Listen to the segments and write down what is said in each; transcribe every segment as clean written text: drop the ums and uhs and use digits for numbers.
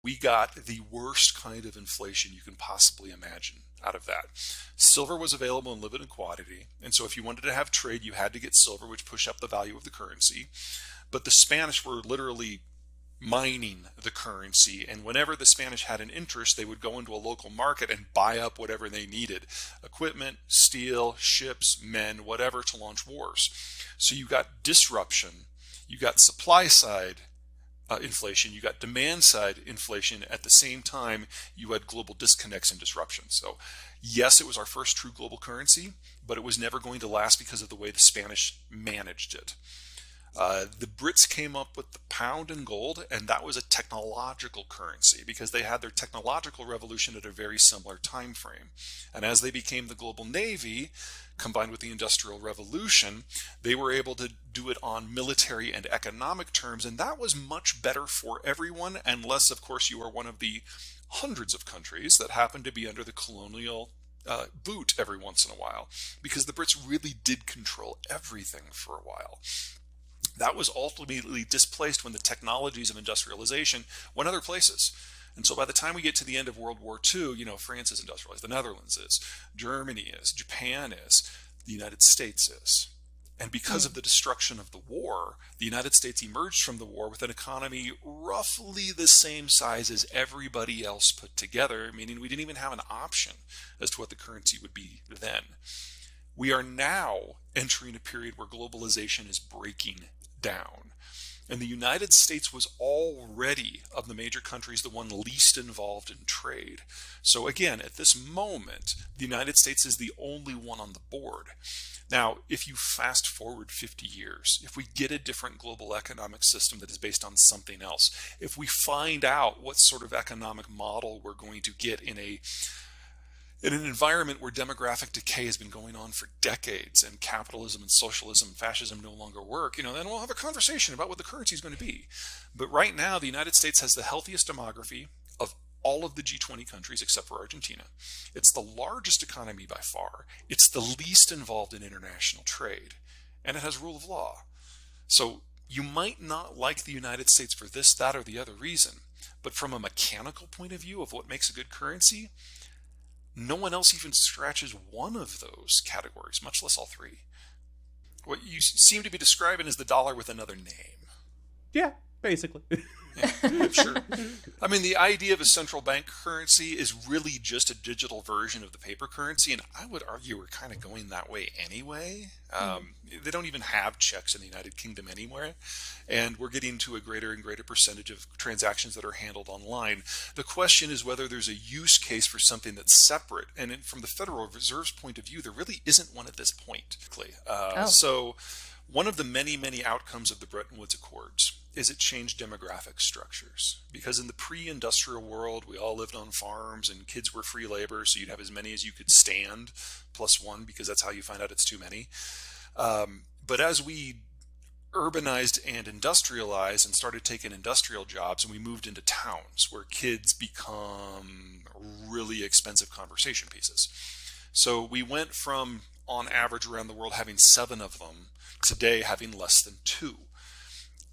We got the worst kind of inflation you can possibly imagine out of that. Silver was available in limited quantity, and so if you wanted to have trade, you had to get silver, which pushed up the value of the currency. But the Spanish were literally mining the currency, and whenever the Spanish had an interest, they would go into a local market and buy up whatever they needed: equipment, steel, ships, men, whatever, to launch wars. So you got disruption, you got supply side inflation, you got demand side inflation. At the same time, you had global disconnects and disruptions. So yes, it was our first true global currency, but it was never going to last because of the way the Spanish managed it. The Brits came up with the pound and gold, and that was a technological currency because they had their technological revolution at a very similar time frame. And as they became the global navy, combined with the Industrial Revolution, they were able to do it on military and economic terms, and that was much better for everyone, unless, of course, you are one of the hundreds of countries that happen to be under the colonial boot every once in a while, because the Brits really did control everything for a while. That was ultimately displaced when the technologies of industrialization went other places. And so by the time we get to the end of World War II, France is industrialized, the Netherlands is, Germany is, Japan is, the United States is. And because of the destruction of the war, the United States emerged from the war with an economy roughly the same size as everybody else put together, meaning we didn't even have an option as to what the currency would be then. We are now entering a period where globalization is breaking down. And the United States was already, of the major countries, the one least involved in trade. So again, at this moment, the United States is the only one on the board. Now, if you fast forward 50 years, if we get a different global economic system that is based on something else, if we find out what sort of economic model we're going to get in an environment where demographic decay has been going on for decades and capitalism and socialism and fascism no longer work, then we'll have a conversation about what the currency is going to be. But right now, the United States has the healthiest demography of all of the G20 countries except for Argentina. It's the largest economy by far. It's the least involved in international trade. And it has rule of law. So you might not like the United States for this, that, or the other reason. But from a mechanical point of view of what makes a good currency, no one else even scratches one of those categories, much less all three. What you seem to be describing is the dollar with another name. Yeah, basically. Yeah, sure. I mean, the idea of a central bank currency is really just a digital version of the paper currency, and I would argue we're kind of going that way anyway. They don't even have checks in the United Kingdom anywhere, and we're getting to a greater and greater percentage of transactions that are handled online. The question is whether there's a use case for something that's separate, and from the Federal Reserve's point of view, there really isn't one at this point. So one of the many, many outcomes of the Bretton Woods Accords is it changed demographic structures. Because in the pre-industrial world, we all lived on farms and kids were free labor, so you'd have as many as you could stand, plus one, because that's how you find out it's too many. But as we urbanized and industrialized and started taking industrial jobs, and we moved into towns where kids become really expensive conversation pieces. So we went from, on average around the world, having 7 of them, today having less than 2.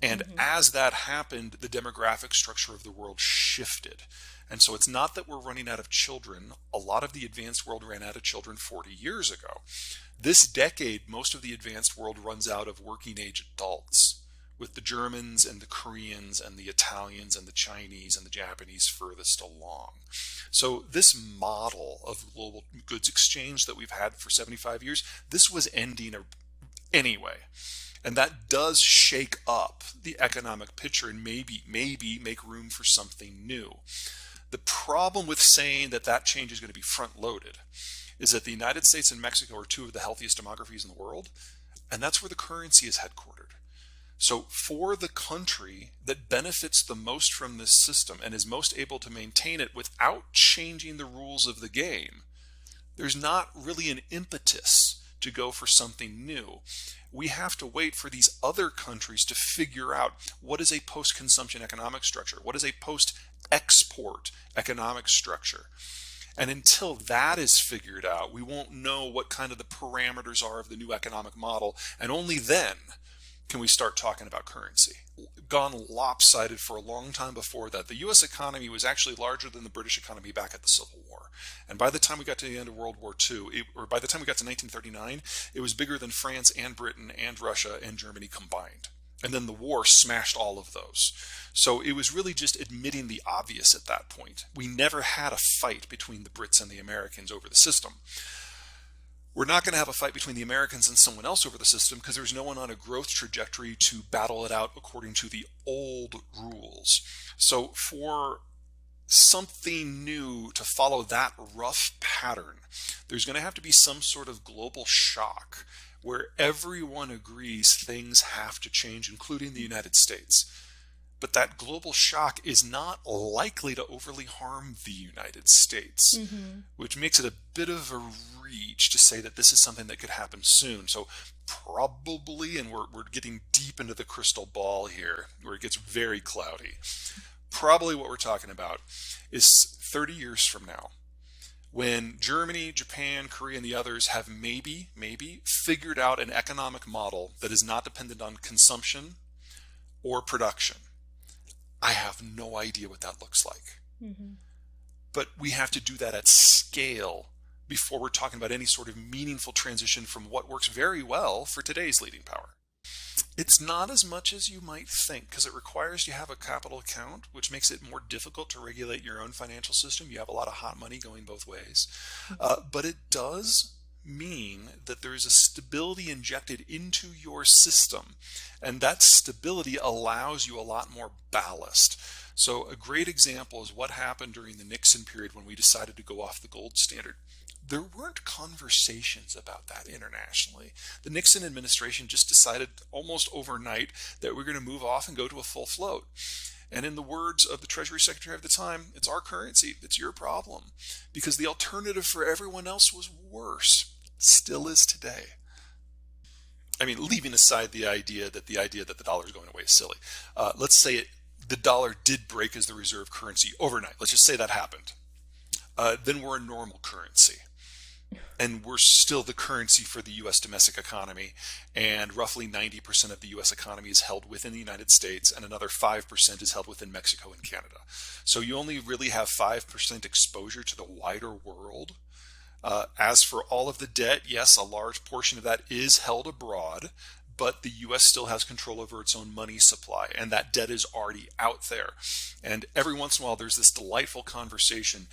And as that happened, the demographic structure of the world shifted. And so it's not that we're running out of children. A lot of the advanced world ran out of children 40 years ago. This decade, most of the advanced world runs out of working age adults, with the Germans and the Koreans and the Italians and the Chinese and the Japanese furthest along. So this model of global goods exchange that we've had for 75 years, this was ending anyway. And that does shake up the economic picture and maybe make room for something new. The problem with saying that that change is going to be front-loaded is that the United States and Mexico are 2 of the healthiest demographies in the world, and that's where the currency is headquartered. So for the country that benefits the most from this system and is most able to maintain it without changing the rules of the game, there's not really an impetus to go for something new. We have to wait for these other countries to figure out what is a post-consumption economic structure, what is a post-export economic structure. And until that is figured out, we won't know what kind of the parameters are of the new economic model. And only then can we start talking about currency. Gone lopsided for a long time before that. The U.S. economy was actually larger than the British economy back at the Civil War. And by the time we got to the end of World War II, or by the time we got to 1939, it was bigger than France and Britain and Russia and Germany combined. And then the war smashed all of those. So it was really just admitting the obvious at that point. We never had a fight between the Brits and the Americans over the system. We're not going to have a fight between the Americans and someone else over the system because there's no one on a growth trajectory to battle it out according to the old rules. So for something new to follow that rough pattern, there's going to have to be some sort of global shock where everyone agrees things have to change, including the United States. But that global shock is not likely to overly harm the United States, which makes it a bit of a reach to say that this is something that could happen soon. So probably, and we're getting deep into the crystal ball here, where it gets very cloudy, probably what we're talking about is 30 years from now, when Germany, Japan, Korea, and the others have maybe figured out an economic model that is not dependent on consumption or production. I have no idea what that looks like. But we have to do that at scale before we're talking about any sort of meaningful transition from what works very well for today's leading power. It's not as much as you might think, because it requires you have a capital account, which makes it more difficult to regulate your own financial system. You have a lot of hot money going both ways. But it does mean that there is a stability injected into your system, and that stability allows you a lot more ballast. So a great example is what happened during the Nixon period when we decided to go off the gold standard. There weren't conversations about that internationally. The Nixon administration just decided almost overnight that we're going to move off and go to a full float. And in the words of the Treasury Secretary of the time, it's our currency, it's your problem, because the alternative for everyone else was worse. Still is today. I mean, leaving aside the idea that the dollar is going away is silly. Let's say the dollar did break as the reserve currency overnight. Let's just say that happened. Then we're a normal currency. And we're still the currency for the U.S. domestic economy. And roughly 90% of the U.S. economy is held within the United States, and another 5% is held within Mexico and Canada. So you only really have 5% exposure to the wider world. As for all of the debt, yes, a large portion of that is held abroad, but the U.S. still has control over its own money supply, and that debt is already out there. And every once in a while, there's this delightful conversation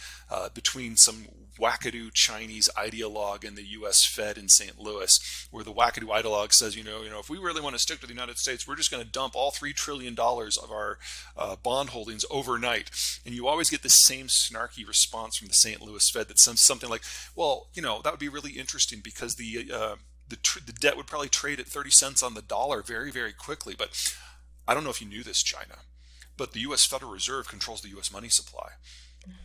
between some wackadoo Chinese ideologue and the U.S. Fed in St. Louis, where the wackadoo ideologue says, if we really want to stick to the United States, we're just going to dump all $3 trillion of our bond holdings overnight. And you always get this same snarky response from the St. Louis Fed that says something like, well, that would be really interesting because the debt would probably trade at 30 cents on the dollar very, very quickly. But I don't know if you knew this, China, but the U.S. Federal Reserve controls the U.S. money supply.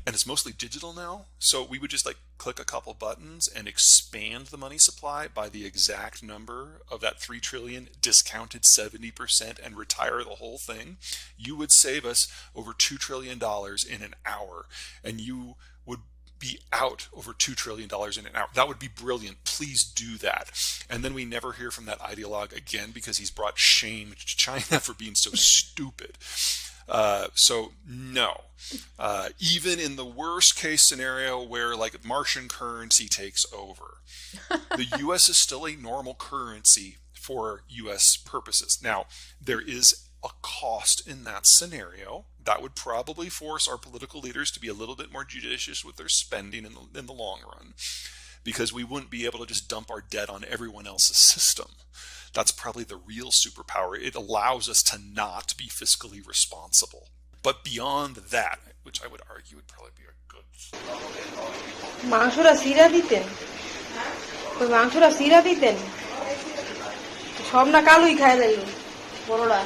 And it's mostly digital now. So we would just click a couple buttons and expand the money supply by the exact number of that 3 trillion discounted 70% and retire the whole thing. You would save us over $2 trillion in an hour. And you would be out over $2 trillion in an hour. That would be brilliant. Please do that. And then we never hear from that ideologue again because he's brought shame to China for being so stupid. So no, even in the worst case scenario where Martian currency takes over, the U.S. is still a normal currency for U.S. purposes. Now, there is a cost in that scenario. That would probably force our political leaders to be a little bit more judicious with their spending in the long run, because we wouldn't be able to just dump our debt on everyone else's system. That's probably the real superpower. It allows us to not be fiscally responsible. But beyond that, which I would argue would probably be a good... মাংসটা সিরা দিতেন ওই মাংসটা সিরা দিতেন সব না কালুই খায় যাইল বড়রা